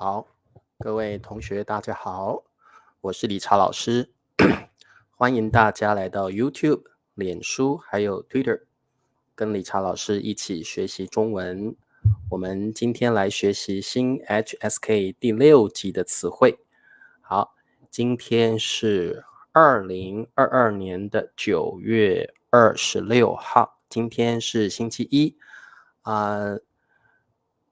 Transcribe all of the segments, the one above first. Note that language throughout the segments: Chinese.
好，各位同学大家好，我是理查老师，欢迎大家来到 YouTube、脸书还有 Twitter，跟理查老师一起学习中文。我们今天来学习新 HSK 第6集的词汇。好，今天是2022年的9月26号，今天是星期一。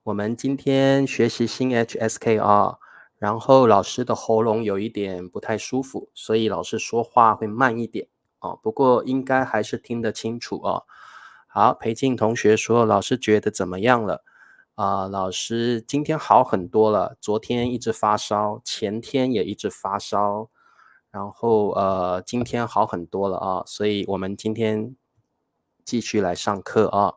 我们今天学习新 HSK 啊，然后老师的喉咙有一点不太舒服，所以老师说话会慢一点哦，不过应该还是听得清楚哦。好，裴静同学说老师觉得怎么样了？老师今天好很多了，昨天一直发烧，前天也一直发烧，然后今天好很多了啊，所以我们今天继续来上课啊。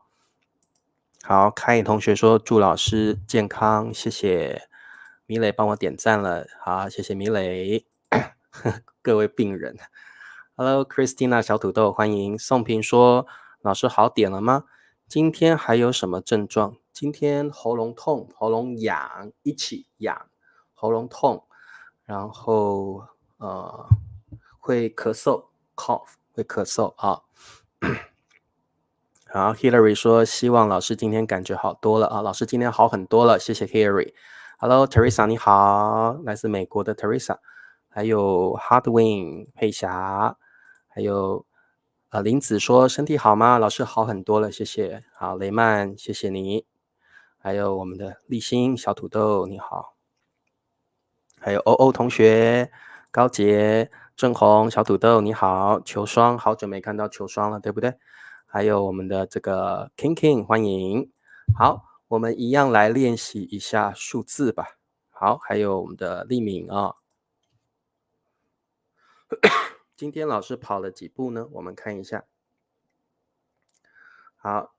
好，开颖同学说祝老师健康，谢谢。米磊帮我点赞了，好，谢谢米磊。各位病人 ，Hello Christina 小土豆，欢迎。宋平说老师好点了吗？今天还有什么症状？今天喉咙痛、喉咙痒，一起痒，喉咙痛，然后会咳嗽 ，cough 会咳嗽啊。好 ，Hillary 说希望老师今天感觉好多了啊，老师今天好很多了，谢谢 Hillary。Hello Teresa 你好，来自美国的 Teresa， 还有 Hardwin 佩霞，还有林子说身体好吗？老师好很多了，谢谢。好，雷曼谢谢你，还有我们的立新小土豆你好，还有欧欧同学、高杰、郑红小土豆你好，球霜好久没看到球霜了，对不对？还有我们的这个 King， 欢迎。好，我们一样来练习一下数字吧。好，还有我们的立敏啊。今天老师跑了几步呢？我们看一下。好，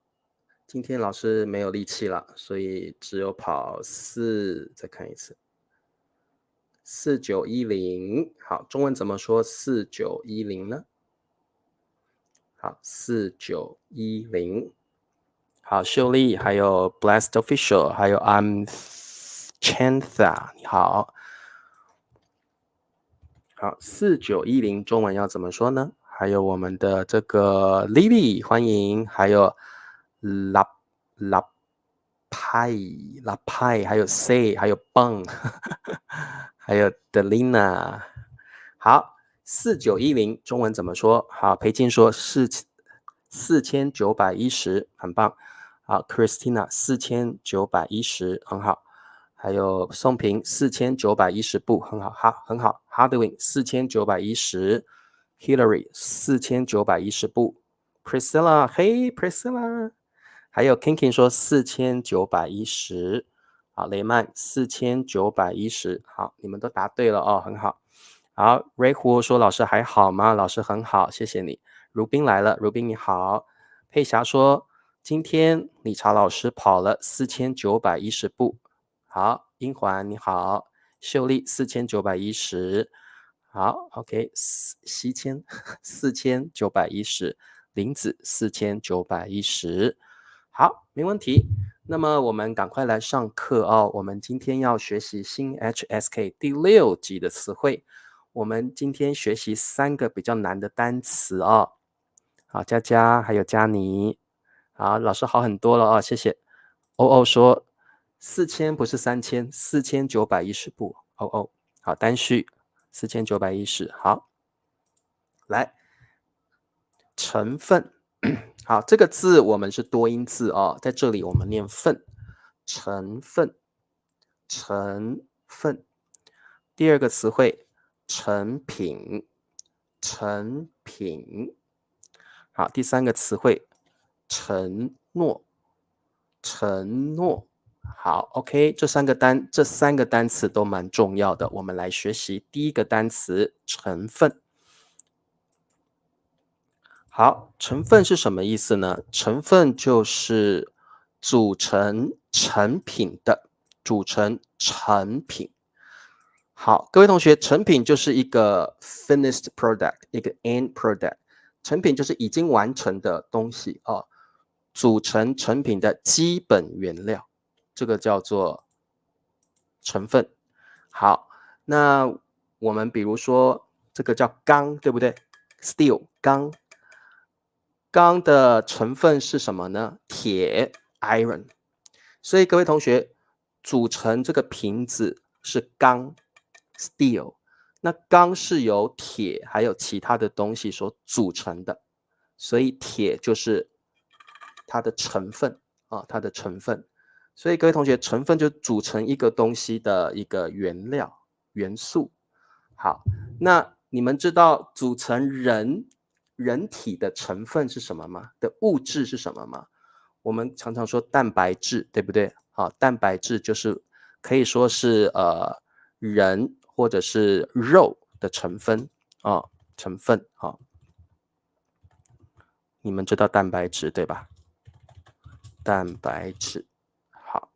今天老师没有力气了，所以只有跑4，再看一次。4910，好，中文怎么说4910呢？好，4910。好，秀丽，还有 Blessed Official， 还有 I'm Chantha， 你好。好，4910中文要怎么说呢？还有我们的这个 Lily， 欢迎，还有 La Pai， 还有 Say， 还有 Bang， 还有 Delina。好，4910中文怎么说？好，裴静说4910，很棒。好 ，Christina 4910，很好。还有宋平4910步，很好，很好。Hardwin 4910 ，Hillary 4910步 ，Priscilla， 嘿 Priscilla， 还有 Kinkin 说4910，好，雷曼4910，好，你们都答对了哦，很好。好 ，Ray 胡说老师还好吗？老师很好，谢谢你。如冰来了，如冰你好。佩霞说今天理查老师跑了4910步。好，英环你好，秀丽4910，好 ，OK， 西迁4910，林子4910，好，没问题。那么我们赶快来上课哦。我们今天要学习新 HSK 第6集的词汇。我们今天学习3个比较难的单词哦。好，佳佳还有佳妮，好，老师好很多了哦，谢谢。欧欧说4000不是3000，4910步。欧欧，好，单序4910，好，来，成分。好，这个字我们是多音字哦，在这里我们念份，成分，成分。第二个词汇，成品，成品。好，第3个词汇，承诺，承诺。好 ，OK， 这三个单词都蛮重要的。我们来学习第一个单词，成分。好，成分是什么意思呢？成分就是组成成品的，组成成品。好，各位同学，成品就是一个 finished product， 一个 end product。成品就是已经完成的东西哦，组成成品的基本原料，这个叫做成分。好，那我们比如说这个叫钢，对不对 ？Steel 钢，钢的成分是什么呢？铁 iron。所以各位同学，组成这个瓶子是钢 steel。那钢是由铁还有其他的东西所组成的，所以铁就是它的成分啊，它的成分。所以各位同学，成分就组成一个东西的一个原料元素。好，那你们知道组成人体的成分是什么吗？的物质是什么吗？我们常常说蛋白质，对不对？好，蛋白质就是可以说是人或者是肉的成分啊，成分啊。你们知道蛋白质对吧？蛋白质，好，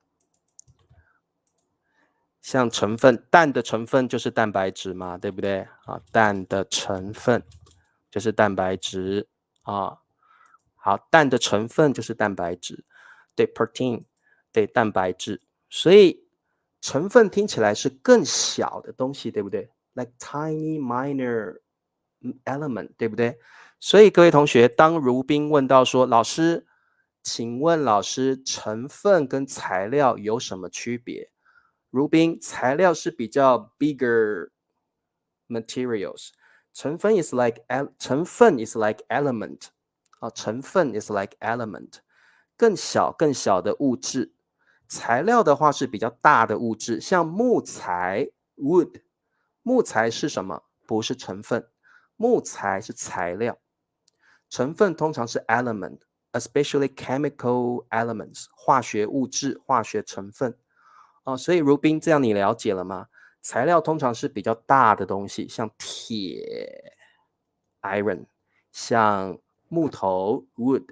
像成分，蛋的成分就是蛋白质嘛，对不对？啊，蛋的成分就是蛋白质啊。好，蛋的成分就是蛋白质，对 ，protein，对，蛋白质。所以成分听起来是更小的东西，对不对？Like tiny minor element，对不对？所以各位同学，当如宾问到说，老师，请问老师，成分跟材料有什么区别？如宾，材料是比较 bigger materials，成分 is like 成分 is like element。成分 is like element， 更小的物质。材料的话是比较大的物质，像木材 wood， 木材是什么？不是成分，木材是材料。成分通常是 element，especially chemical elements， 化学物质、化学成分。所以如宾，这样你了解了吗？材料通常是比较大的东西，像铁 iron， 像木头 wood，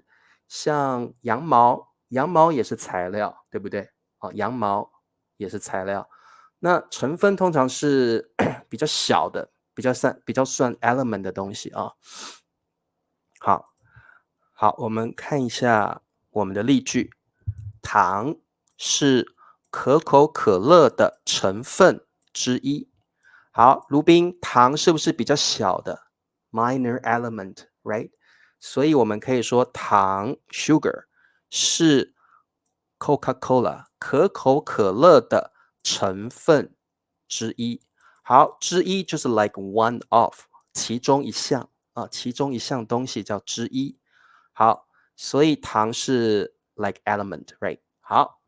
像羊毛，羊毛也是材料，对不对？羊毛也是材料。那成分通常是比较小的，比较算 element 的东西啊。好，好，我们看一下我们的例句。糖是可口可乐的成分之一。好，卢宾，糖是不是比较小的 minor element, right？ 所以我们可以说糖 sugar 是 Coca-Cola 可口可乐的成分之一。好，之一就是 like one of 其中一项啊，其中一项东西叫之一。好，所以糖是 like element, right？ 好，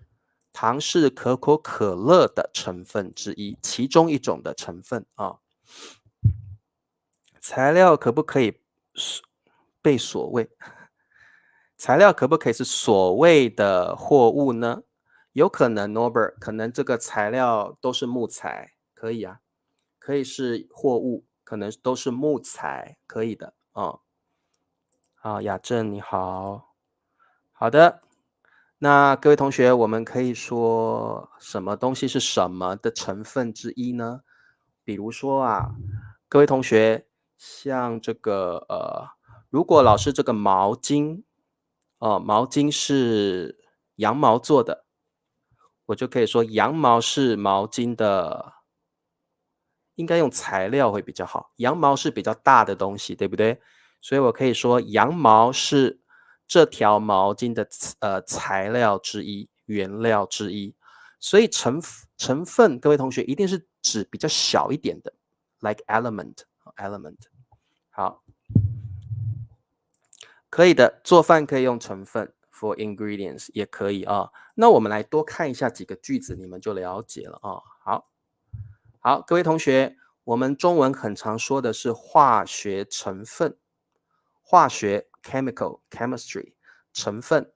糖是可口可乐的成分之一，其中一种的成分啊。材料可不可以被所谓？材料可不可以是所谓的货物呢？有可能 Norbert， 可能这个材料都是木材，可以啊，可以是货物，可能都是木材，可以的啊。好，雅正你好，好的。那各位同学，我们可以说什么东西是什么的成分之一呢？比如说啊，各位同学，像这个如果老师这个毛巾，毛巾是羊毛做的，我就可以说羊毛是毛巾的，应该用材料会比较好。羊毛是比较大的东西，对不对？所以我可以说羊毛是这条毛巾的材料之一，原料之一。所以成分，各位同学一定是指比较小一点的 ，like element。好，可以的，做饭可以用成分 for ingredients 也可以啊。那我们来多看一下几个句子，你们就了解了啊。好，各位同学，我们中文很常说的是化学成分，化学 chemistry， 成分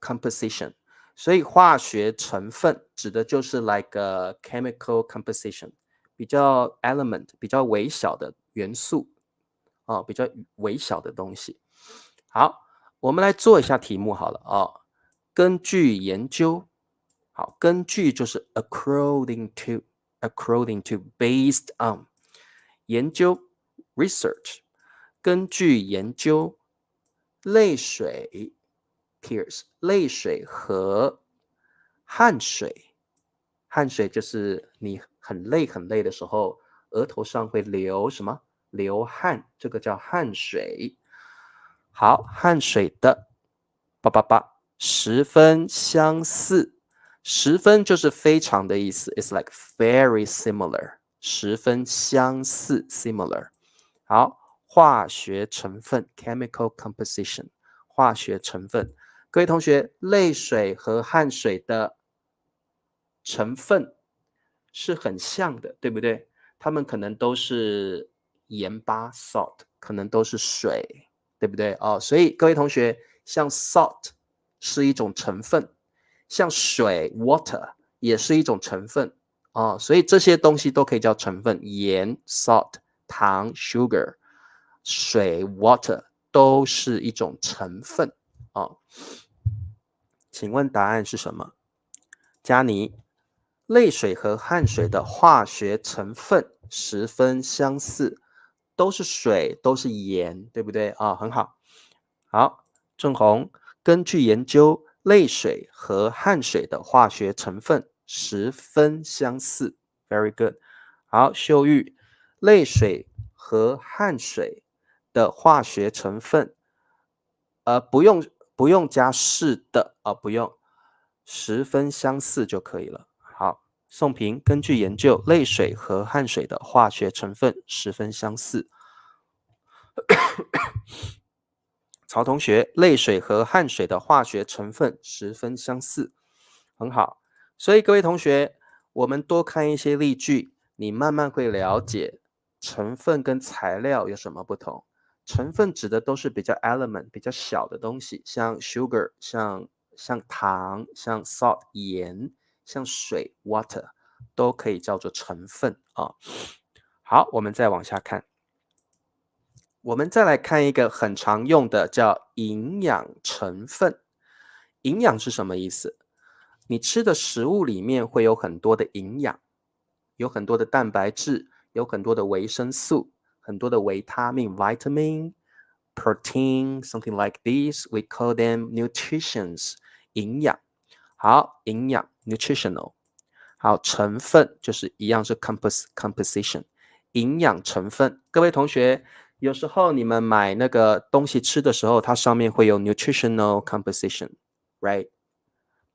composition， 所以化学成分指的就是 like a chemical composition， 比较 element， 比较微小的元素比较微小的东西。好，我们来做一下题目好了根据研究，好，根据就是 according to based on 研究 research， 根据研究泪水 tears 泪水和汗水汗水就是你很累很累的时候，额头上会流什么？流汗，这个叫汗水。好，汗水的十分相似，十分就是非常的意思 ，it's like very similar，十分相似 similar。好，化学成分 chemical composition， 化学成分。各位同学，泪水和汗水的成分是很像的，对不对？它们可能都是盐巴 salt， 可能都是水，对不对？哦，所以各位同学，像 salt 是一种成分，像水 water 也是一种成分哦，所以这些东西都可以叫成分，盐 salt， 糖 sugar， 水 water 都是一种成分哦。请问答案是什么？佳妮，泪水和汗水的化学成分十分相似，都是水，都是盐，对不对啊？很好。好，郑红，根据研究，泪水和汗水的化学成分十分相似。Very good。好，秀玉，泪水和汗水的化学成分，不用加是的啊，不用，十分相似就可以了。好，宋平，根据研究，泪水和汗水的化学成分十分相似。曹同学，泪水和汗水的化学成分十分相似，很好。所以各位同学，我们多看一些例句，你慢慢会了解成分跟材料有什么不同。成分指的都是比较 element 比较小的东西，像 sugar， 像糖，像 salt 盐，像水 water 都可以叫做成分啊。好，我们再往下看。我们再来看一个很常用的叫营养成分。营养是什么意思？你吃的食物里面会有很多的营养，有很多的蛋白质，有很多的维生素，很多的维他命 vitamin, protein, something like this. We call them nutritions. 营养。好，营养 nutritional。好，成分就是一样是 composition。营养成分，各位同学，有时候你们买那个东西吃的时候，它上面会有 nutritional composition，right?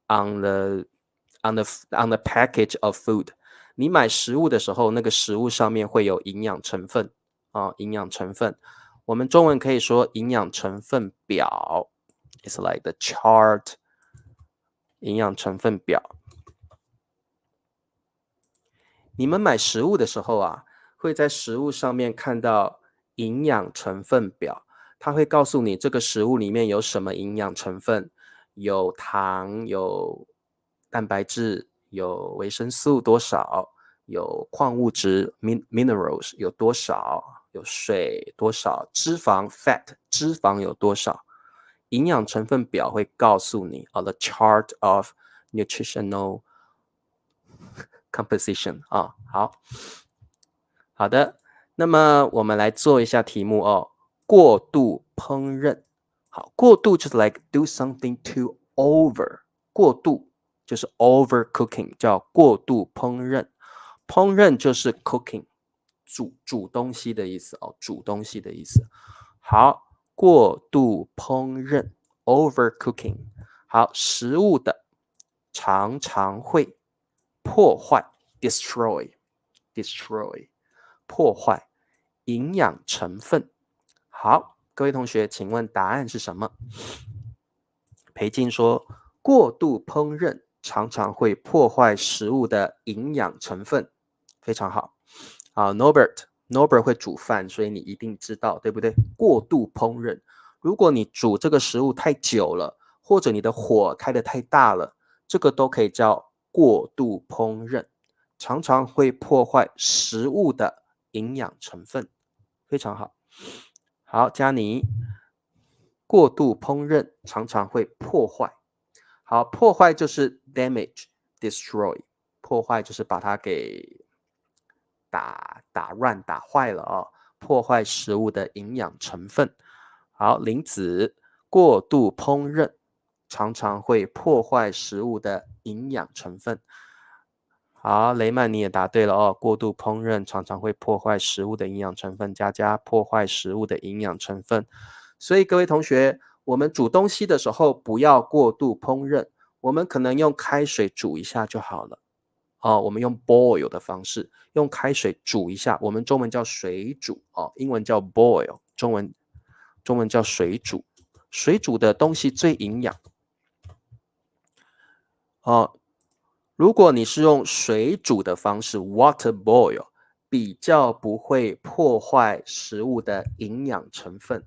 On the package of food， 你买食物的时候，那个食物上面会有营养成分啊，营养成分。我们中文可以说营养成分表 ，it's like the chart， 营养成分表。你们买食物的时候啊，会在食物上面看到营养成分表，它会告诉你这个食物里面有什么营养成分，有糖，有蛋白质，有维生素多少，有矿物质 minerals 有多少，有水多少，脂肪 fat 脂肪有多少。营养成分表会告诉你，the chart of nutritional composition 啊，好的，那么我们来做一下题目哦。过度烹饪，好，过度就是 like do something too over， 过度就是 over cooking， 叫过度烹饪。烹饪就是 cooking， 煮东西的意思哦，煮东西的意思。好，过度烹饪 over cooking。好，食物的常常会破坏 destroy， 破坏营养成分。好，各位同学，请问答案是什么？裴静说，过度烹饪常常会破坏食物的营养成分。非常好。好 ，Norbert 会煮饭，所以你一定知道，对不对？过度烹饪，如果你煮这个食物太久了，或者你的火开得太大了，这个都可以叫过度烹饪，常常会破坏食物的营养成分。非常好。好，佳妮，过度烹饪常常会破坏。好，破坏就是 damage、destroy， 破坏就是把它给打乱、打坏了哦，破坏食物的营养成分。好，林子，过度烹饪常常会破坏食物的营养成分。好，雷曼你也答对了哦。过度烹饪常常会破坏食物的营养成分，破坏食物的营养成分。所以各位同学，我们煮东西的时候不要过度烹饪，我们可能用开水煮一下就好了。我们用 boil 的方式，用开水煮一下，我们中文叫水煮英文叫 boil， 中文叫水煮。水煮的东西最营养如果你是用水煮的方式 water boil， 比较不会破坏食物的营养成分。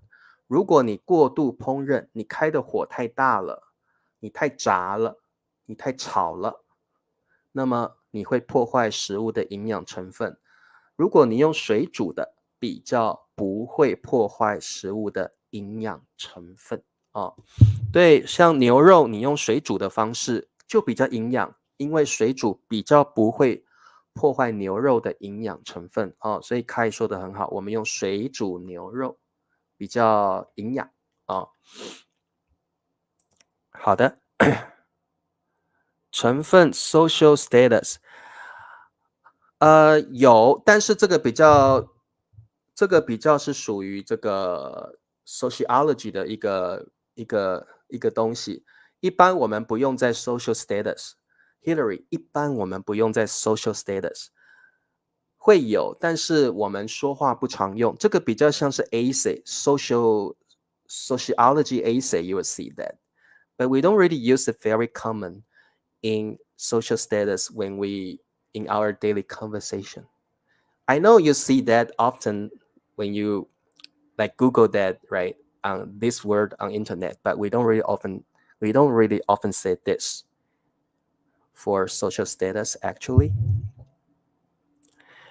如果你过度烹饪，你开的火太大了，你太炸了，你太炒了，那么你会破坏食物的营养成分。如果你用水煮的，比较不会破坏食物的营养成分对，像牛肉你用水煮的方式就比较营养，因为水煮比较不会破坏牛肉的营养成分所以凯说的很好，我们用水煮牛肉比较营养好的成分 social status 有，但是这个比较是属于这个 sociology 的一个东西。一般我们不用在 social status。Hillary， 一般我们不用在 social status。会有，但是我们说话不常用。这个比较像是 essay sociology essay you will see that. But we don't really use it very common in social status when we in our daily conversation. I know you see that often when you like Google that, right? This word on internet, but we don't really often say this for social status actually.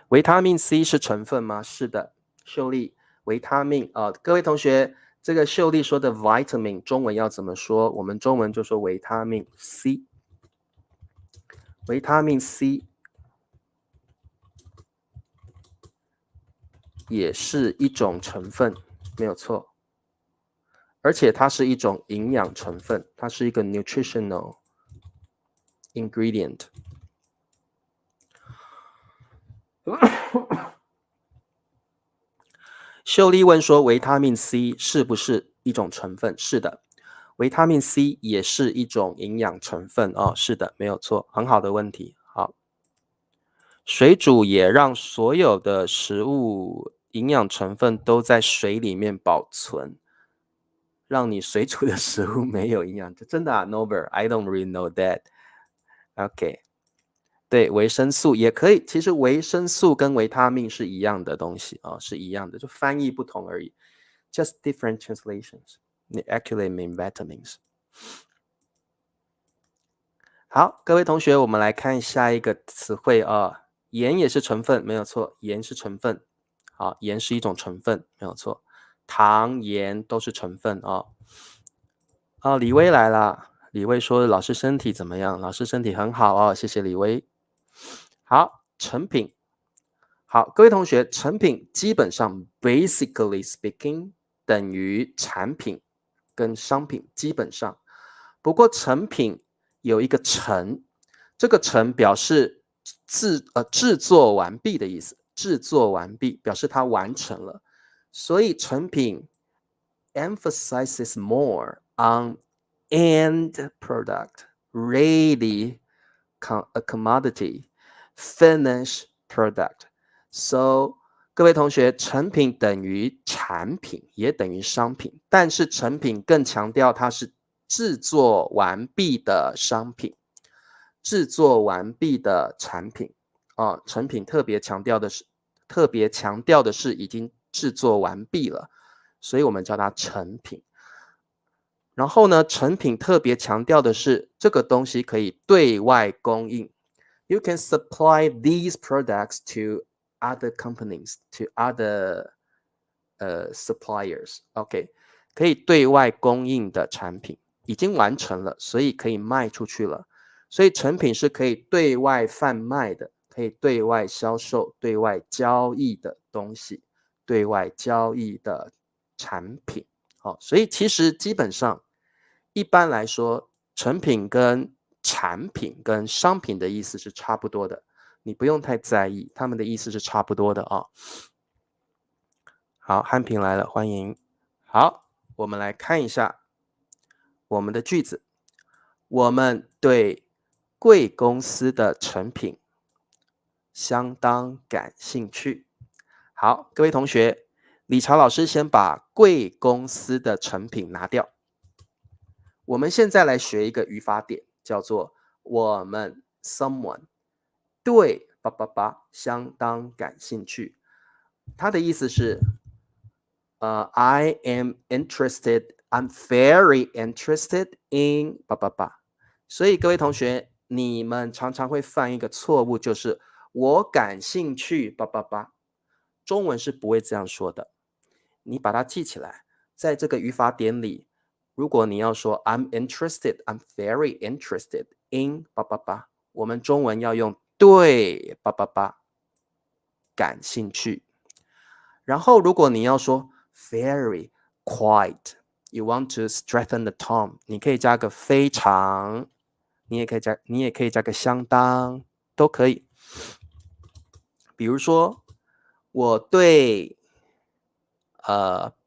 维他命 C 是成分吗？是的，秀丽，维他命各位同学，这个秀丽说的 vitamin 中文要怎么说？我们中文就说维他命 C。维他命 C 也是一种成分，没有错，而且它是一种营养成分，它是一个 nutritional ingredient。秀丽问说，维他命 C 是不是一种成分？是的，维他命 C 也是一种营养成分是的，没有错，很好的问题。好，水煮也让所有的食物营养成分都在水里面保存，让你水煮的食物没有营养。真的Norbert I don't really know that. OK， 对，维生素也可以。其实维生素跟维他命是一样的东西是一样的，就翻译不同而已。Just different translations. They actually mean vitamins. 好，各位同学，我们来看下一个词汇盐也是成分，没有错，盐是成分。好，盐是一种成分，没有错。糖、盐都是成分李威来了，李威说老师身体怎么样？老师身体很好谢谢李威。好，成品。好，各位同学，成品基本上 basically speaking 等于产品跟商品，基本上。不过成品有一个成，这个成表示制作完毕的意思，制作完毕表示它完成了，所以成品 emphasizes more on end product, really a commodity, finished product. So 各位同学，成品等于产品，也等于商品，但是成品更强调它是制作完毕的商品，制作完毕的产品成品特别强调的是已经制作完毕了，所以我们叫它成品。然后呢，成品特别强调的是这个东西可以对外供应。You can supply these products to other companies, to other suppliers. OK， 可以对外供应的产品已经完成了，所以可以卖出去了。所以成品是可以对外贩卖的，可以对外销售、对外交易的东西，对外交易的产品。所以其实基本上一般来说，成品跟产品跟商品的意思是差不多的。你不用太在意，他们的意思是差不多的啊。好，汉平来了，欢迎。好，我们来看一下我们的句子。我们对贵公司的成品相当感兴趣。好，各位同学，理查老师先把贵公司的成品拿掉。我们现在来学一个语法点，叫做我们 someone 对相当感兴趣。它的意思是I am interested, I'm very interested in 所以各位同学，你们常常会犯一个错误，就是我感兴趣中文是不会这样说的，你把它记起来。在这个语法点里，如果你要说 I'm interested, I'm very interested in 我们中文要用对感兴趣。然后如果你要说 very, quite, you want to strengthen the tone, 你可以加个非常，你也可以加个相当，都可以。比如说我对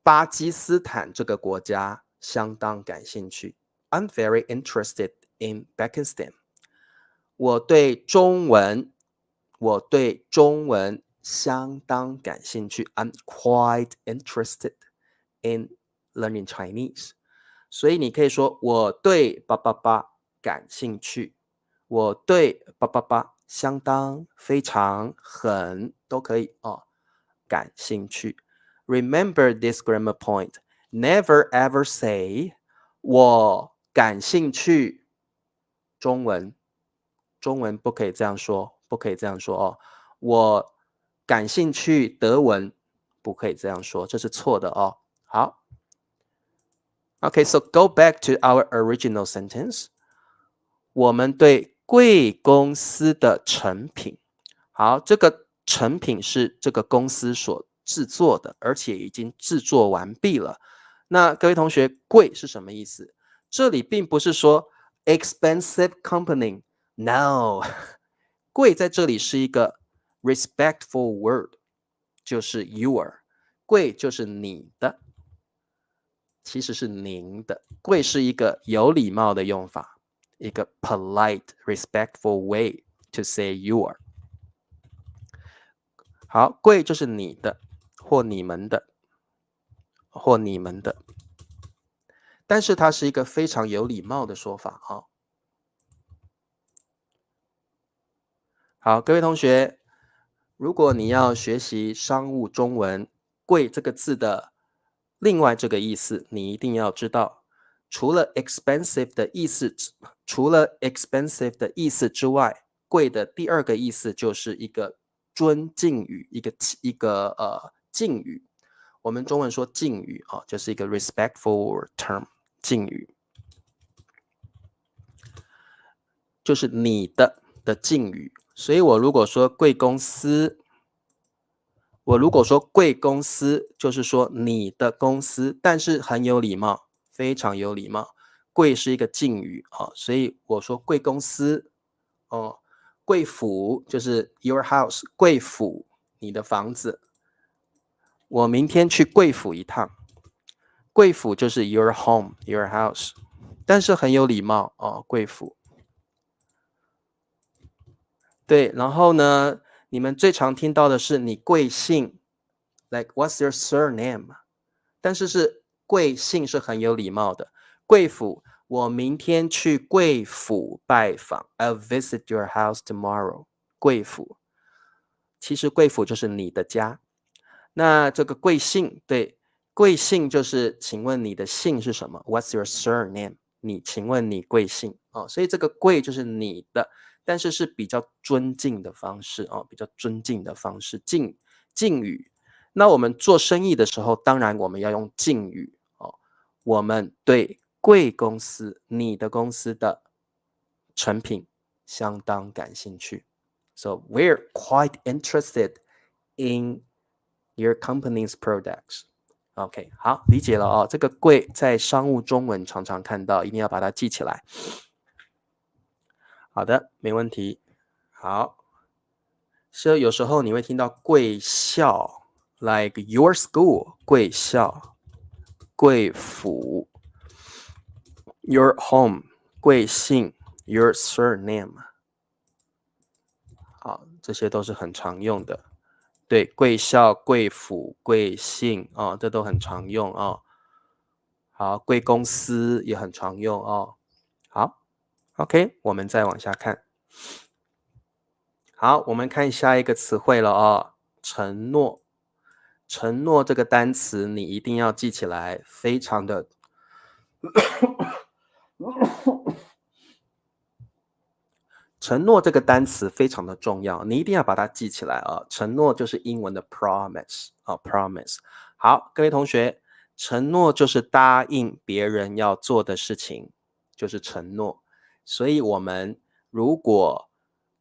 巴基斯坦这个国家相当感兴趣。I'm very interested in Pakistan. 我对中文相当感兴趣。I'm quite interested in learning Chinese. 所以你可以说我对感兴趣，我对相当、非常、很都可以哦，感兴趣。Remember this grammar point. Never ever say 我感兴趣。中文不可以这样说，不可以这样说哦。我感兴趣德文，不可以这样说，这是错的哦。好 ，OK, so go back to our original sentence. 我们对贵公司的成品，好，这个成品是这个公司所制作的，而且已经制作完毕了。那各位同学，贵是什么意思？这里并不是说 expensive company, no. 贵在这里是一个 respectful word, 就是 your. 贵就是你的，其实是您的。贵是一个有礼貌的用法，一个 polite, respectful way to say your. 好，贵就是你的，或你们的，或你们的。但是它是一个非常有礼貌的说法啊。好，各位同学，如果你要学习商务中文，贵这个字的另外这个意思，你一定要知道，除了 expensive 的意思之外，贵的第二个意思就是一个尊敬语，一个敬语。我们中文说敬语啊，就是一个 respectful term， 敬语，就是你的敬语。所以我如果说贵公司，就是说你的公司，但是很有礼貌，非常有礼貌。贵是一个敬语啊，所以我说贵公司哦，贵府就是 your house， 贵府你的房子。我明天去贵府一趟，贵府就是 your home, your house， 但是很有礼貌哦，贵府。对，然后呢，你们最常听到的是你贵姓 ，like what's your surname？ 但是贵姓是很有礼貌的。贵府，我明天去贵府拜访 ，I'll visit your house tomorrow。贵府，其实贵府就是你的家。那这个贵姓，对，贵姓就是请问你的姓是什么 ？What's your surname？ 请问你贵姓哦，所以这个贵就是你的。但是是比较尊敬的方式哦，比较尊敬的方式，敬语。那我们做生意的时候，当然我们要用敬语哦。我们对贵公司，你的公司的成品相当感兴趣。So we're quite interested in your company's products. OK， 好，理解了哦。这个贵在商务中文常常看到，一定要把它记起来。好的，没问题。好，所以有时候你会听到贵校 ，like your school， 贵校、贵府 ，your home， 贵姓 ，your surname， 好，这些都是很常用的。对，贵校、贵府、贵姓哦，这都很常用哦。好，贵公司也很常用哦。好 ，OK， 我们再往下看。好，我们看下一个词汇了哦，承诺。承诺这个单词你一定要记起来，非常的承诺这个单词非常的重要，你一定要把它记起来啊。承诺就是英文的 promise 啊，promise。好，各位同学，承诺就是答应别人要做的事情，就是承诺。所以我们如果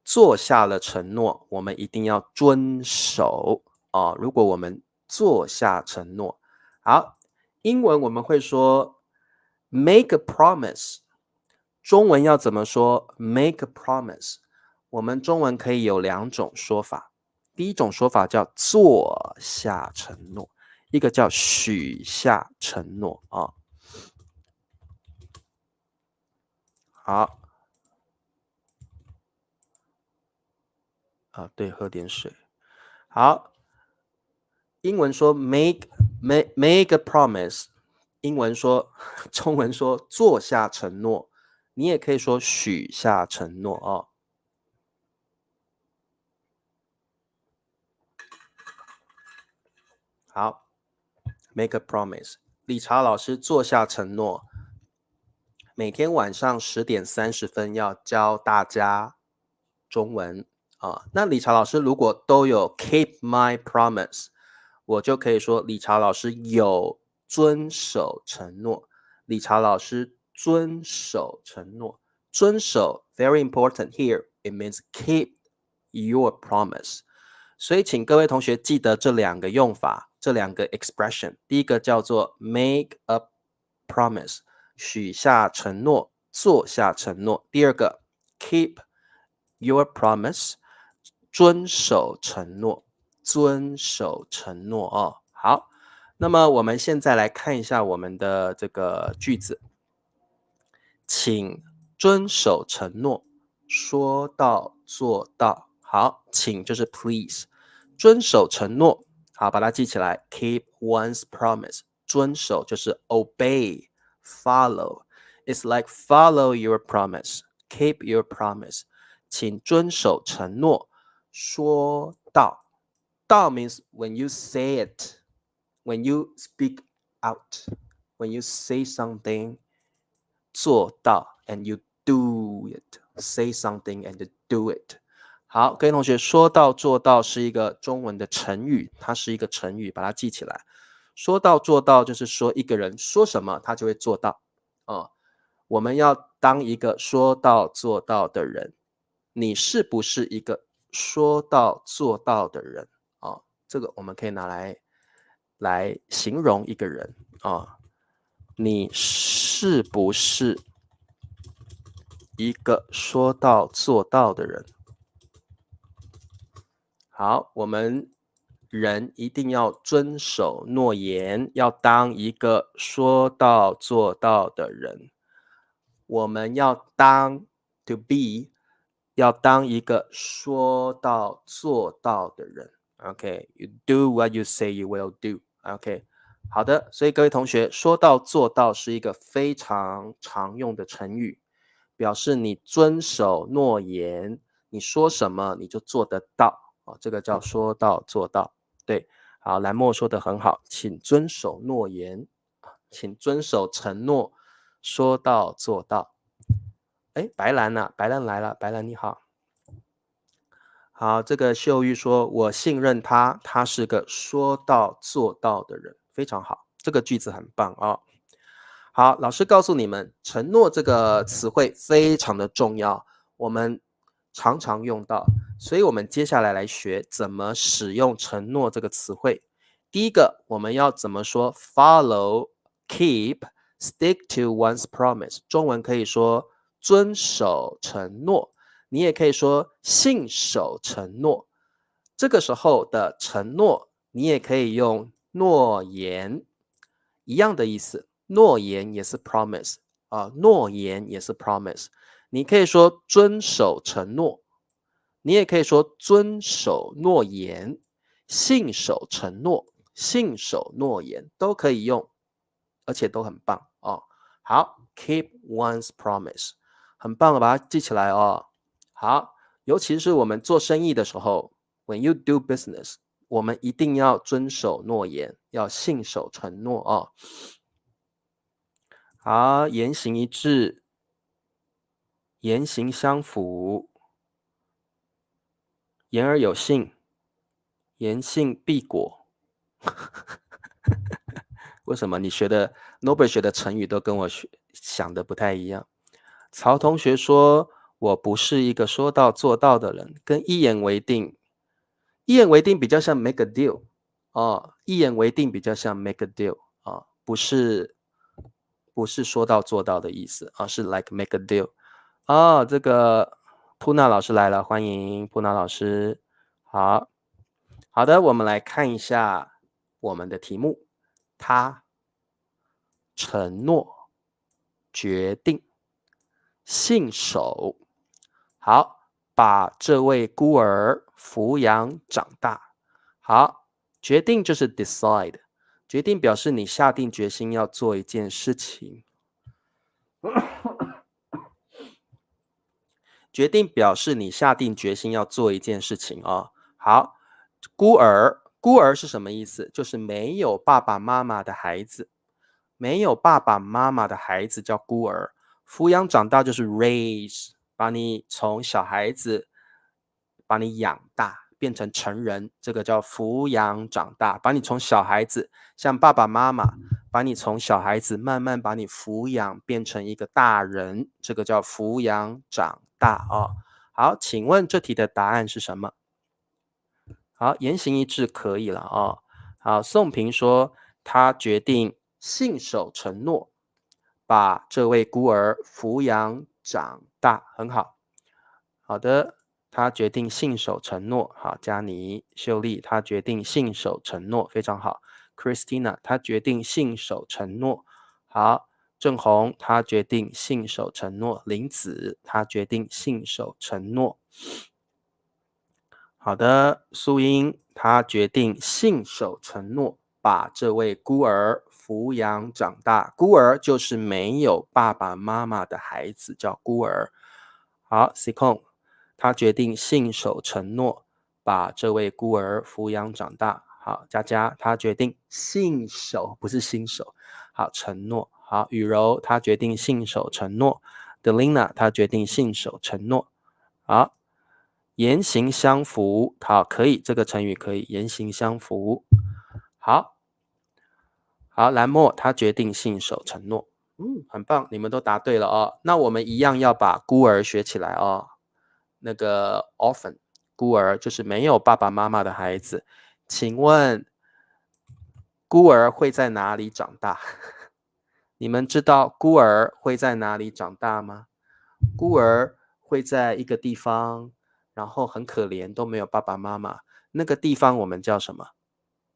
做下了承诺，我们一定要遵守啊。如果我们做下承诺，好，英文我们会说 make a promise。中文要怎么说 make a promise？ 我们中文可以有两种说法。第一种说法叫做下承诺，一个叫许下承诺啊。好，对，喝点水。好，英文说 make a promise， 英文说中文说做下承诺，你也可以说许下承诺哦。好 ，make a promise， 理查老师做下承诺，每天晚上10:30要教大家中文啊。那理查老师如果都有 keep my promise， 我就可以说理查老师有遵守承诺。理查老师遵守承诺，遵守 very important here. It means keep your promise. 所以请各位同学记得这两个用法，这两个 expression。第一个叫做 make a promise， 许下承诺，做下承诺。第二个 keep your promise， 遵守承诺，遵守承诺哦。好，那么我们现在来看一下我们的这个句子，请遵守承诺，说到做到。好，请就是 please， 遵守承诺。好，把它记起来 ，keep one's promise。遵守就是 obey、follow。It's like follow your promise, keep your promise。请遵守承诺，说到。到 means when you say it, when you speak out, when you say something， 做到 and you do it, say something and do it。好，各位同学，说到做到是一个中文的成语，它是一个成语，把它记起来。说到做到就是说一个人说什么他就会做到我们要当一个说到做到的人，你是不是一个说到做到的人这个我们可以拿来形容一个人你是不是一个说到做到的人？好，我们人一定要遵守诺言，要当一个说到做到的人。我们要当 to be， 要当一个说到做到的人。OK，you do what you say you will do。OK，好的，所以各位同学，说到做到是一个非常常用的成语，表示你遵守诺言，你说什么你就做得到这个叫说到做到。对，好，蓝墨说得很好，请遵守诺言，请遵守承诺，说到做到。哎，白兰啊，白兰来了，白兰你好。好，这个秀玉说：“我信任他，他是个说到做到的人，非常好。”这个句子很棒好，老师告诉你们，承诺这个词汇非常的重要，我们常常用到，所以我们接下来来学怎么使用承诺这个词汇。第一个，我们要怎么说 follow, keep, stick to one's promise。中文可以说遵守承诺。你也可以说信守承诺。这个时候的承诺，你也可以用诺言，一样的意思。诺言也是 promise 啊，诺言也是 promise。你可以说遵守承诺，你也可以说遵守诺言，信守承诺，信守诺言都可以用，而且都很棒哦。好 ，keep one's promise， 很棒了，把它记起来哦。好，尤其是我们做生意的时候 ，when you do business， 我们一定要遵守诺言，要信守承诺哦。好，言行一致，言行相符，言而有信，言信必果。为什么你学的 Norbert 学的成语都跟我想的不太一样？曹同学说：“我不是一个说到做到的人，跟一言为定。一言为定比较像 make a deal 哦，一言为定比较像 make a deal 啊，不是说到做到的意思啊，是 like make a deal 哦。这个普娜老师来了，欢迎普娜老师。好的，我们来看一下我们的题目，他承诺、决定、信守。好，把这位孤儿抚养长大。好，决定就是 decide， 决定表示你下定决心要做一件事情。决定表示你下定决心要做一件事情哦。好，孤儿，孤儿是什么意思？就是没有爸爸妈妈的孩子，没有爸爸妈妈的孩子叫孤儿。抚养长大就是 raise， 把你从小孩子把你养大，变成成人，这个叫抚养长大。把你从小孩子，像爸爸妈妈，把你从小孩子慢慢把你抚养变成一个大人，这个叫抚养长大哦。好，请问这题的答案是什么？好，言行一致可以了哦。好，宋平说他决定信守承诺，把这位孤儿抚养长大，很好。好的，他决定信守承诺。好，佳妮、秀丽，他决定信守承诺，非常好。Christina，他决定信守承诺。好，郑红，他决定信守承诺。林子，他决定信守承诺。好的，素英，他决定信守承诺，把这位孤儿抚养长大。孤儿就是没有爸爸妈妈的孩子，叫孤儿。好 s i k o n 他决定信守承诺，把这位孤儿抚养长大。好，佳佳，他决定信守，不是新手。好，承诺。好，雨柔，他决定信守承诺。Delina，他决定信守承诺。好。言行相符，好，可以，这个成语可以，言行相符。好，蓝墨他决定信守承诺，很棒，你们都答对了哦。那我们一样要把孤儿学起来哦。那个 orphan， 孤儿就是没有爸爸妈妈的孩子。请问孤儿会在哪里长大？你们知道孤儿会在哪里长大吗？孤儿会在一个地方，然后很可怜，都没有爸爸妈妈。那个地方我们叫什么？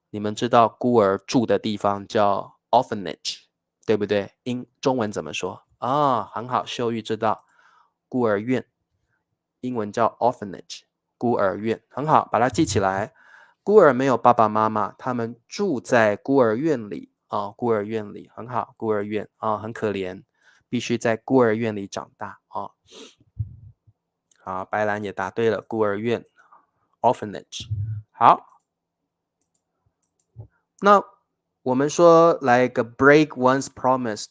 你们知道孤儿住的地方叫 orphanage， 对不对？中文怎么说？很好，秀玉知道，孤儿院，英文叫 orphanage， 孤儿院，很好，把它记起来。孤儿没有爸爸妈妈，他们住在孤儿院里孤儿院里，很好，孤儿院很可怜，必须在孤儿院里长大好，白兰也答对了，孤儿院 orphanage。好，那我们说来个 break one's promise，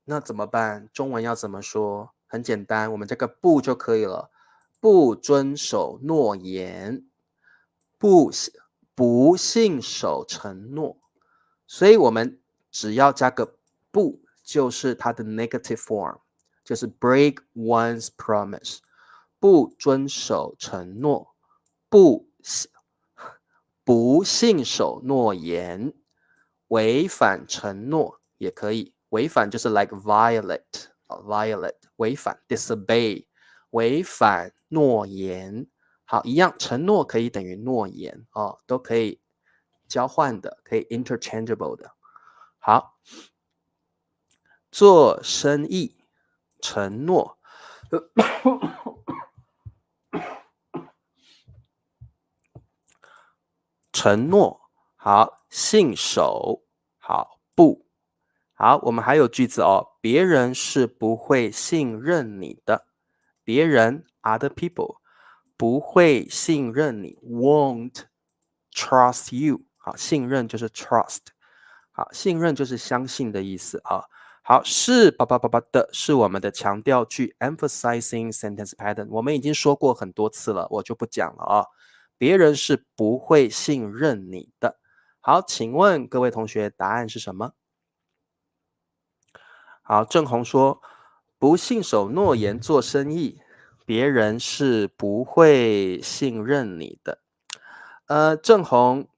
那怎么办？中文要怎么说？很简单，我们这个不就可以了，不遵守诺言，不信守承诺，所以我们只要加个不，就是它的 negative form， 就是 break one's promise， 不遵守承诺，不信守诺言，违反承诺也可以，违反就是 like violate， 违反 disobey， 违反诺言好，一样，承诺可以等于诺言哦，都可以交换的，可以 interchangeable 的。好，做生意，承诺，承诺，好，信守，好，不，好，我们还有句子哦，别人是不会信任你的，别人 other people 不会信任你 won't trust you，好，信任就是 trust，好，信任就是相信的意思啊。好，是叭叭叭叭的，是我们的强调句 emphasizing sentence pattern， 我们已经说过很多次了，我就不讲了啊。别人是不会信任你的。好，请问各位同学，答案是什么？好，郑红说，不信守诺言做生意，别人是不会信任你的。郑红，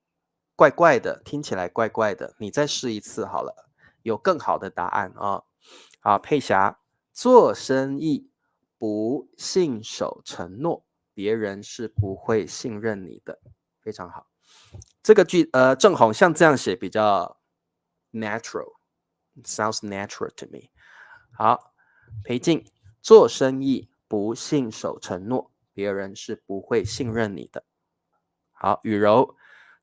怪怪的，听起来怪怪的，你再试一次好了，有更好的答案啊。好，佩霞，做生意不信守承诺，别人是不会信任你的。非常好，这个句郑红像这样写比较 natural，sounds natural to me。好，裴静，做生意不信守承诺，别人是不会信任你的。好，雨柔，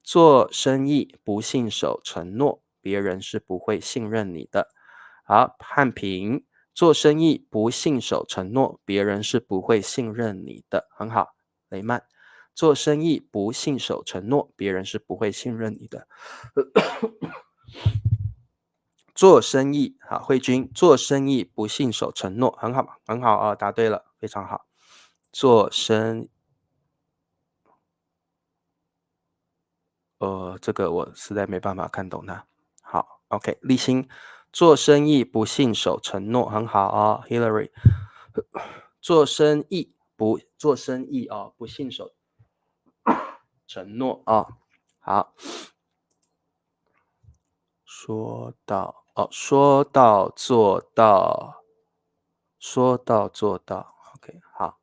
做生意不信守承诺，别人是不会信任你的。好，汉平，做生意不信守承诺，别人是不会信任你的。很好，雷曼，做生意不信守承诺，别人是不会信任你的。做生意，好，慧君，做生意不信守承诺，很好，很好啊，答对了，非常好。做生，这个我实在没办法看懂它。好 ，OK， 立新，做生意不信守承诺，很好啊 ，Hillary， 做生意不信守承诺啊，好，说到做到，说到做到 ，OK， 好。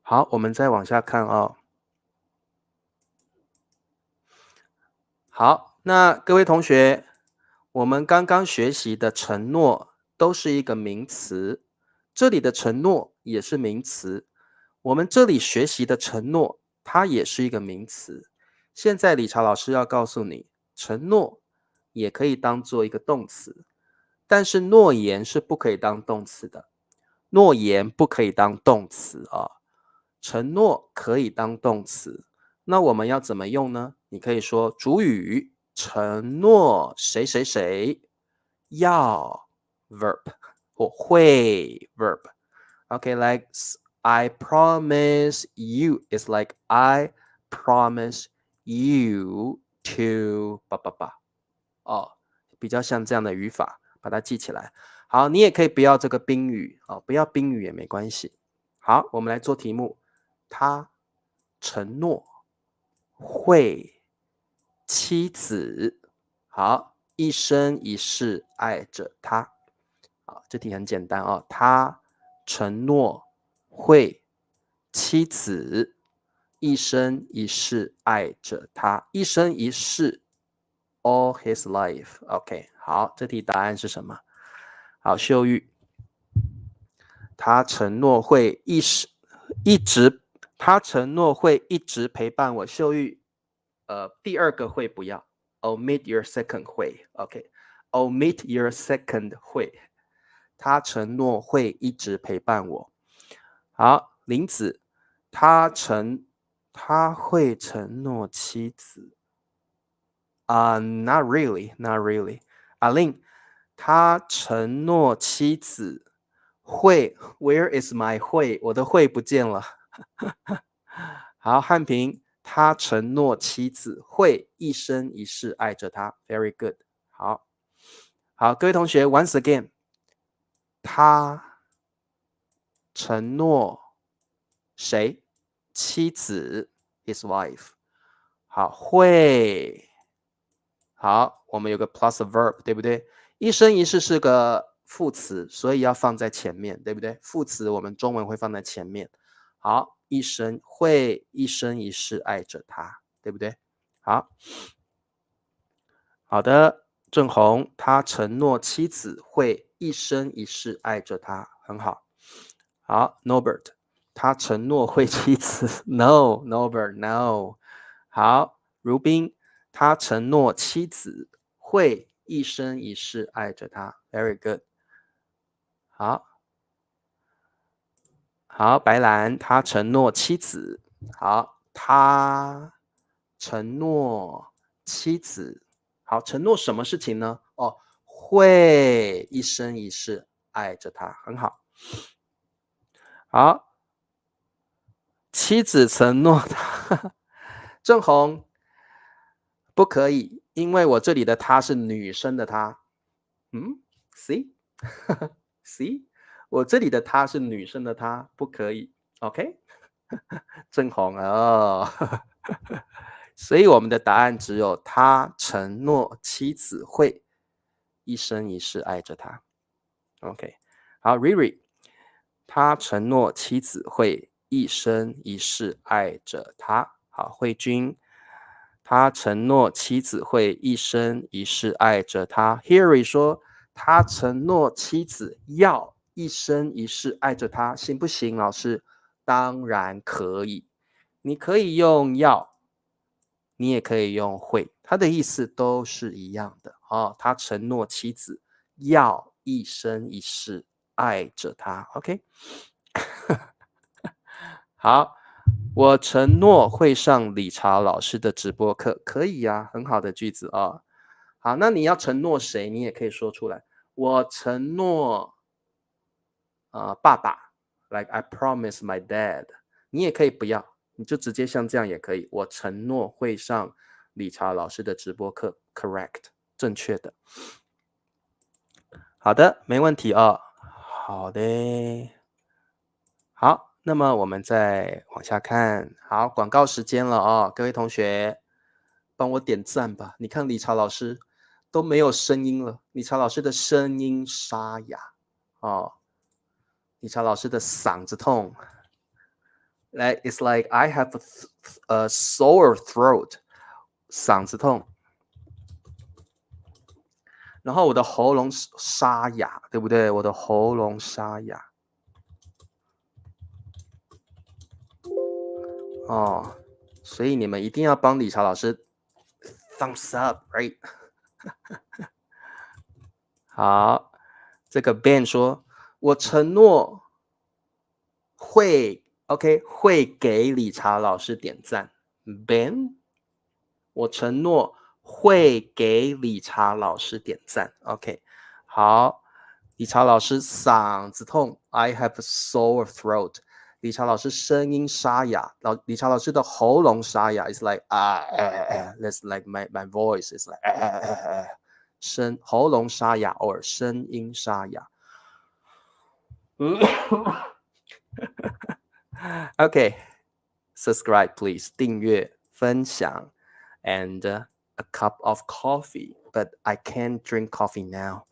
好，我们再往下看哦。好，那各位同学，我们刚刚学习的承诺都是一个名词，这里的承诺也是名词，我们这里学习的承诺，它也是一个名词。现在理查老师要告诉你，承诺也可以当做一个动词，但是诺言是不可以当动词的，诺言不可以当动词啊，承诺可以当动词。那我们要怎么用呢？你可以说主语承诺谁谁谁要 verb 或会 verb。Okay, like I promise you is like I promise you to 吧吧吧。哦，比较像这样的语法，把它记起来。好，你也可以不要这个宾语哦，不要宾语也没关系。好，我们来做题目。他承诺会妻子好一生一世爱着他。好，这题很简单哦。他承诺会妻子一生一世爱着他，一生一世 all his life。OK， 好，这题答案是什么？好，秀玉，他承诺会一直，他承诺会一直陪伴我。秀玉，第二个会不要 ，omit your second 会 ，OK，omit your second 会。他承诺会一直陪伴我。好，林子，他会承诺妻子。Not really, not really。阿令，他承诺妻子会 ，Where is my 会？我的会不见了。好，汉平，他承诺妻子会一生一世爱着他。Very good。好，好，各位同学，once again，他承诺谁？妻子 ，his wife。好，会。好，我们有个 plus verb，对不对？一生一世是个副词，所以要放在前面，对不对？副词我们中文会放在前面。好，一生一世爱着他，对不对？好，好的，郑红，他承诺妻子会一生一世爱着他，很好。好，Norbert，他承诺会妻子，No，Norbert，No。好，如冰，他承诺妻子会一生一世爱着他，Very good。好，好，白兰，他承诺妻子，好，他承诺妻子，好，承诺什么事情呢？哦，会一生一世爱着他，很好。好，妻子承诺他，郑红不可以，因为我这里的她是女生的她。See see，我这里的她是女生的她，不可以。OK，郑红哦。所以我们的答案只有他承诺妻子会一生一世爱着他。OK， 好 ，Riri， 他承诺妻子会一生一世爱着他。好，慧君，他承诺妻子会一生一世爱着他。Harry 说，他承诺妻子要一生一世爱着他，行不行？老师，当然可以。你可以用要，你也可以用会，它的意思都是一样的哦。他承诺妻子要一生一世爱着他。OK， 好，我承诺会上理查老师的直播课，可以呀、很好的句子啊、哦。好，那你要承诺谁？你也可以说出来。我承诺，爸爸 ，like I promise my dad。你也可以不要，你就直接像这样也可以。我承诺会上理查老师的直播课 ，correct， 正确的。好的，没问题哦。好的，好，那么我们再往下看。好，广告时间了哦，各位同学，帮我点赞吧。你看理查老师都没有声音了，理查老师的声音沙哑哦，理查老师的嗓子痛。Like it's like I have a sore throat， 嗓子痛，然后我的喉咙沙哑，对不对？我的喉咙沙哑。哦，所以你们一定要帮理查老师 thumbs up，right？ 好，这个 Ben 说，我承诺会 OK 会给理查老师点赞。Ben， 我承诺会给理查老师点赞。OK， 好，理查老师嗓子痛 ，I have a sore throat。理查老师声音沙哑，理查老师的喉咙沙哑 ，is like that's like my voice is like 喉咙沙哑或声音沙哑。OK， subscribe please， 订阅分享 and a cup of coffee, but I can't drink coffee now。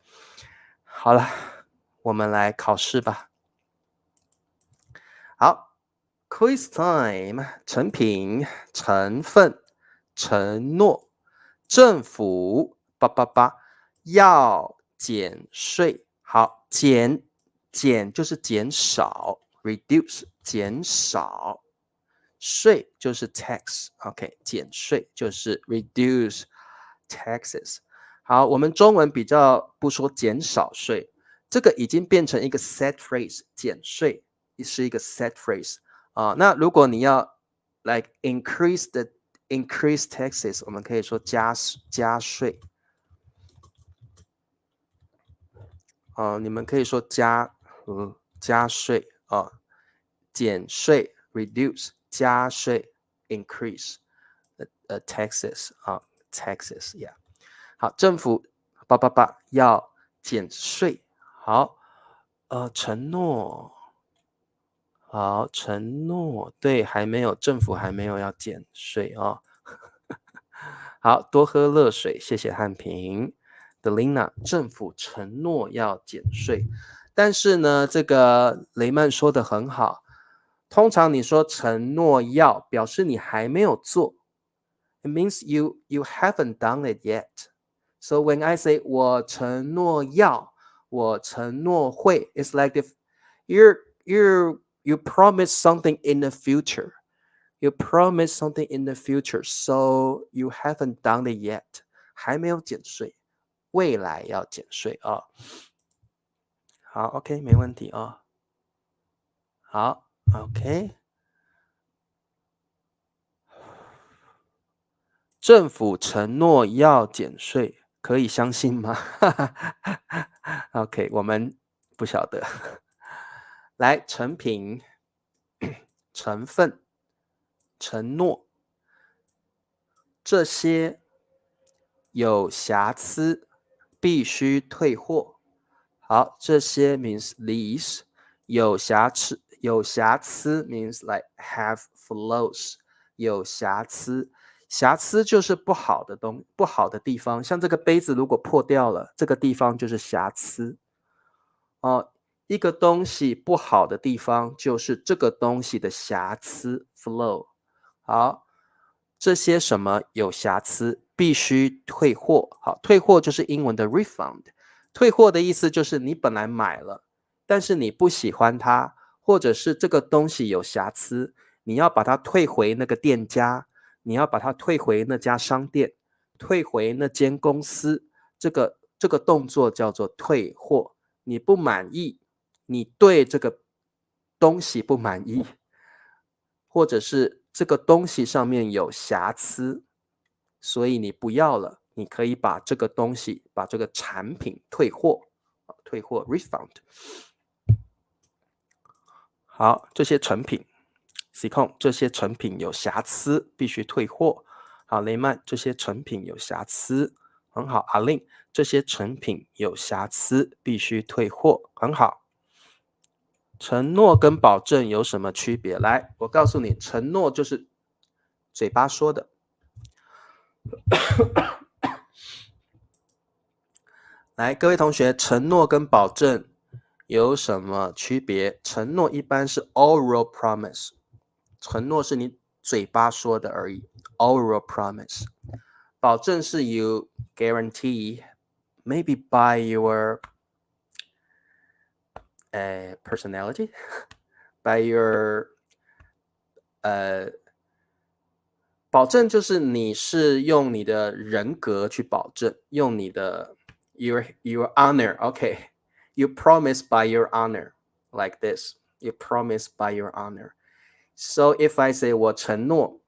好了，我们来考试吧。好 ，quiz time， 成品、成分、承诺、政府要减税。好，减就是减少 ，reduce 减少。税就是 tax，OK， 减税就是 reduce taxes。好，我们中文比较不说减少税，这个已经变成一个 set phrase， 减税是一个 set phrase 啊。那如果你要 like increase taxes， 我们可以说加税。你们可以说加税啊，减税 reduce， 加税 increase taxes 啊 taxes yeah。好，政府要减税。好，承诺。好，承诺，对，还没有，政府还没有要减税哦。好多喝热水，谢谢汉平。Delina， 政府承诺要减税，但是呢，这个雷曼说的很好，通常你说承诺要，表示你还没有做。It means you haven't done it yet. So when I say 我承诺要，我承诺会 it's like if you promise something in the future. You promise something in the future, so you haven't done it yet. 还没有减税，未来要减税啊。好 ，OK， 没问题啊。好 ，OK。政府承诺要减税，可以相信吗？OK， 我们不晓得。来，成品、成分、承诺，这些有瑕疵，必须退货。好，这些 means these 有瑕疵means like have flaws 有瑕疵，瑕疵就是不好的地方，像这个杯子如果破掉了，这个地方就是瑕疵。一个东西不好的地方就是这个东西的瑕疵 flaw。好，这些什么有瑕疵，必须退货。好，退货就是英文的 refund。退货的意思就是你本来买了，但是你不喜欢它，或者是这个东西有瑕疵，你要把它退回那个店家，你要把它退回那家商店，退回那间公司。这个动作叫做退货。你不满意，你对这个东西不满意，或者是这个东西上面有瑕疵，所以你不要了，你可以把这个东西，把这个产品退货，退货 refund。好，这些成品 C 控，这些成品有瑕疵，必须退货。好，雷曼，这些成品有瑕疵，很好。阿令，这些成品有瑕疵，必须退货，很好。承诺跟保证有什么区别？来，我告诉你，承诺就是嘴巴说的。来，各位同学，承诺跟保证有什么区别？承诺一般是 oral promise， 承诺是你嘴巴说的而已 ，oral promise。保证是 you guarantee maybe by your personality, by your 保证就是你是用你的人格去保证，用你的 your honor, okay. You promise by your honor, like this. You promise by your honor. So if I say 我承诺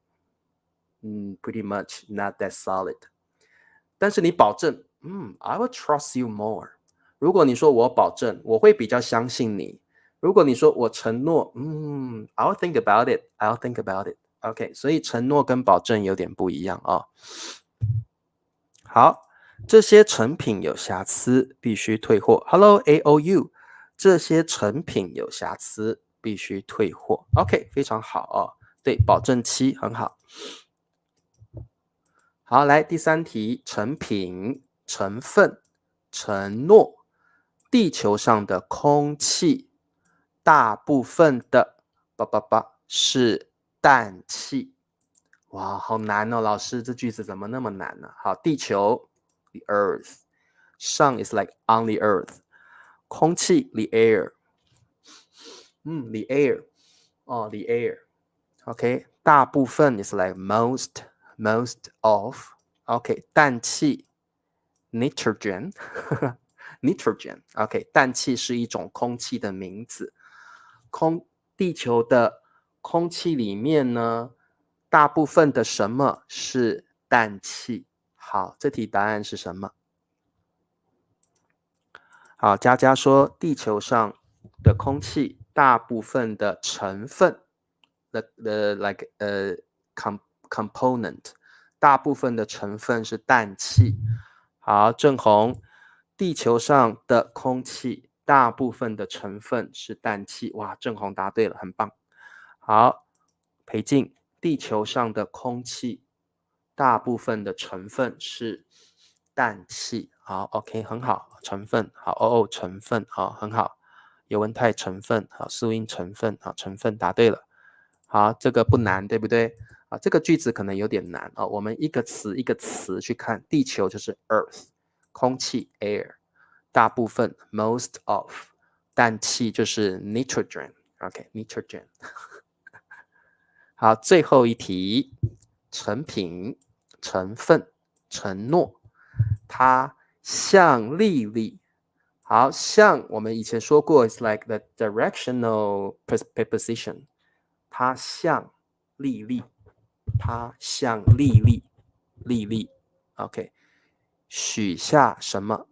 pretty much not that solid. 但是你保证I will trust you more. 如果你说我保证，我会比较相信你。如果你说我承诺I'll think about it. I'll think about it. OK， 所以承诺跟保证有点不一样啊。好，这些成品有瑕疵，必须退货。Hello AOU， 这些成品有瑕疵，必须退货。OK， 非常好哦。对，保证期很好。好，来第三题，成品、成分、承诺。地球上的空气，大部分的是氮气。哇，好难哦，老师，这句子怎么那么难呢？好，地球 the earth， sun is like on the earth， 空气 the air， the air， the air， OK， 大部分 is like most of， OK， 氮气 nitrogen， nitrogen， OK， 氮气是一种空气的名字。地球的空气里面呢，大部分的什么是氮气？好，这题答案是什么？好，佳佳说地球上的空气大部分的成分 the like component 大部分的成分是氮气。好，郑红，地球上的空气大部分的成分是氮气。哇，郑红答对了，很棒。好，裴静，地球上的空气大部分的成分是氮气，好 ，OK， 很好，成分，好，OO 成分，好，很好，尤文肽成分，好，素因成分，好，成分答对了，好，这个不难，对不对？啊，这个句子可能有点难啊，我们一个词一个词去看，地球就是 Earth， 空气 Air， 大部分 most of， 氮气就是 Nitrogen，OK，Nitrogen，好，最后一题，成品、成分、承诺，它像粒粒。好像我们以前说过 ，it's like the directional preposition， 它像粒粒，它像粒粒，粒粒。OK， 许下什么？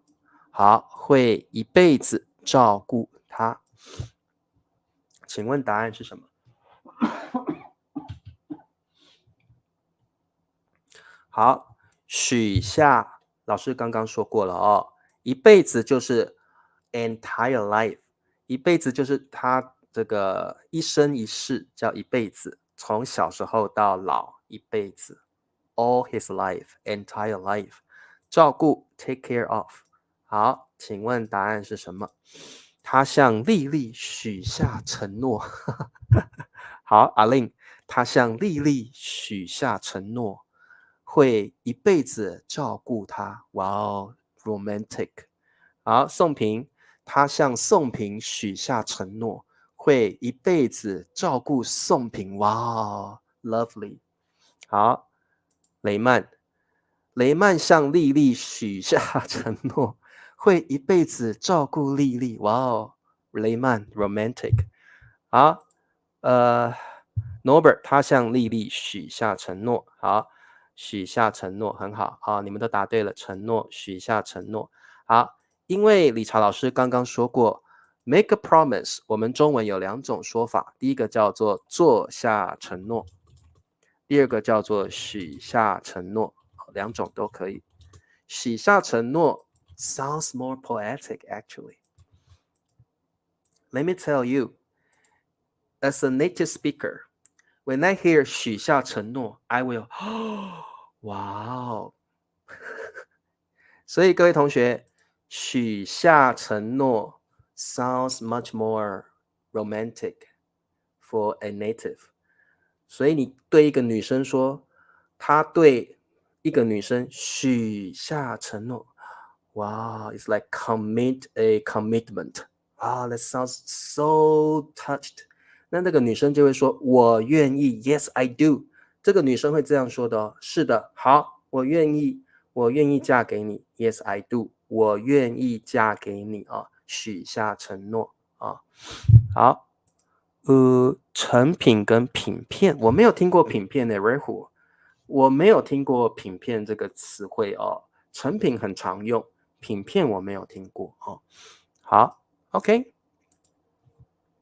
好，会一辈子照顾它。请问答案是什么？好，许下，老师刚刚说过了哦，一辈子就是 entire life， 一辈子就是他这个一生一世叫一辈子，从小时候到老一辈子 ，all his life entire life， 照顾 take care of。好，请问答案是什么？他向丽丽许下承诺。好，阿令，他向丽丽许下承诺。会一辈子照顾她，哇哦 ，romantic。好，宋平，他向宋平许下承诺，会一辈子照顾宋平，哇哦 ，lovely。好，雷曼，雷曼向丽丽许下承诺，会一辈子照顾丽丽，哇哦，雷曼 romantic。好，Norbert 他向丽丽许下承诺，好，许下承诺很好，好，你们都答对了，承诺，许下承诺，好，因为理查老师刚刚说过 make a promise， 我们中文有两种说法，第一个叫做做下承诺，第二个叫做许下承诺，两种都可以。许下承诺 sounds more poetic actually. Let me tell you, as a native speaker, when I hear 许下承诺 I will wow 所以各位同学，许下承诺 sounds much more romantic for a native。所以你对一个女生说，她对一个女生许下承诺，哇 it's like commit a commitment。that sounds so touched。那个女生就会说，我愿意 ，Yes I do。这个女生会这样说的哦，是的，好，我愿意，我愿意嫁给你，Yes I do，我愿意嫁给你啊，许下承诺啊。好，成品跟品片，我没有听过品片的瑞虎，我没有听过品片这个词汇哦。成品很常用，品片我没有听过哦。好 ，OK，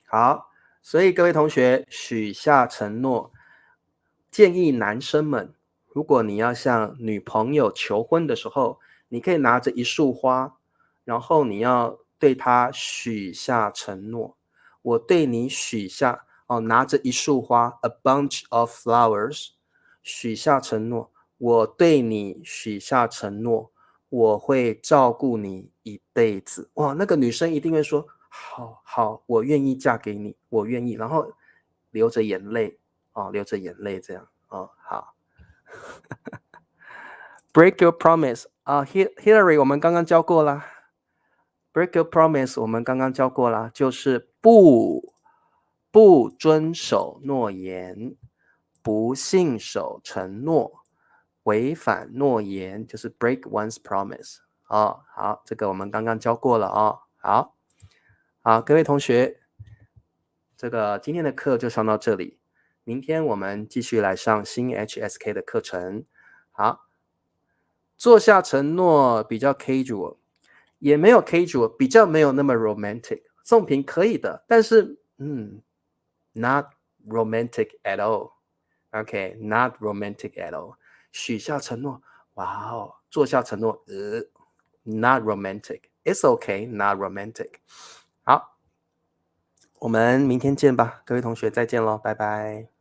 好，所以各位同学许下承诺，建议男生们，如果你要向女朋友求婚的时候，你可以拿着一束花，然后你要对她许下承诺。我对你许下哦，拿着一束花 ，a bunch of flowers， 许下承诺。我对你许下承诺，我会照顾你一辈子。哇，那个女生一定会说，好好，我愿意嫁给你，我愿意。然后流着眼泪哦，流着眼泪这样哦，好。Break your promise 啊，Hillary 我们刚刚教过啦。Break your promise 我们刚刚教过啦，就是不遵守诺言，不信守承诺，违反诺言就是 break one's promise。哦，好，这个我们刚刚教过了哦。好，好，各位同学，这个今天的课就上到这里，明天我们继续来上新 HSK 的课程。好，做下承诺比较 casual， 也没有 casual， 比较没有那么 romantic。送评可以的，但是not romantic at all。OK， not romantic at all。许下承诺，哇哦，做下承诺，not romantic。It's okay, not romantic。好，我们明天见吧，各位同学再见咯，拜拜。